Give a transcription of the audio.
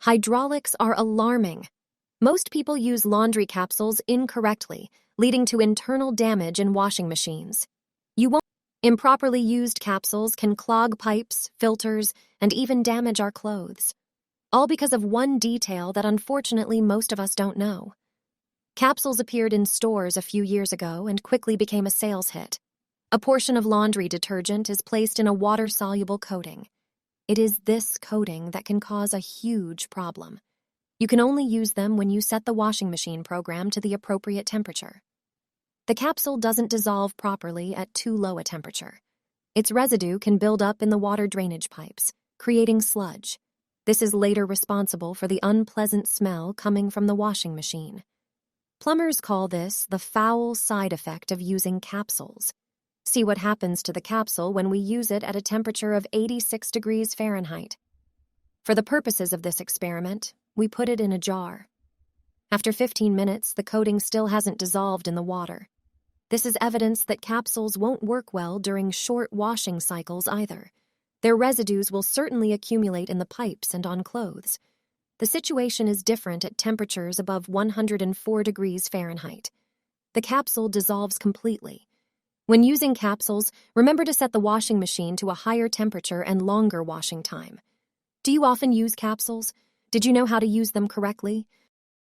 Hydraulics are alarming. Most people use laundry capsules incorrectly, leading to internal damage in washing machines. Improperly used capsules can clog pipes, filters, and even damage our clothes. All because of one detail that unfortunately most of us don't know. Capsules appeared in stores a few years ago and quickly became a sales hit. A portion of laundry detergent is placed in a water-soluble coating. It is this coating that can cause a huge problem. You can only use them when you set the washing machine program to the appropriate temperature. The capsule doesn't dissolve properly at too low a temperature. Its residue can build up in the water drainage pipes, creating sludge. This is later responsible for the unpleasant smell coming from the washing machine. Plumbers call this the foul side effect of using capsules. See what happens to the capsule when we use it at a temperature of 86 degrees Fahrenheit. For the purposes of this experiment, we put it in a jar. After 15 minutes, the coating still hasn't dissolved in the water. This is evidence that capsules won't work well during short washing cycles either. Their residues will certainly accumulate in the pipes and on clothes. The situation is different at temperatures above 104 degrees Fahrenheit. The capsule dissolves completely. When using capsules, remember to set the washing machine to a higher temperature and longer washing time. Do you often use capsules? Did you know how to use them correctly?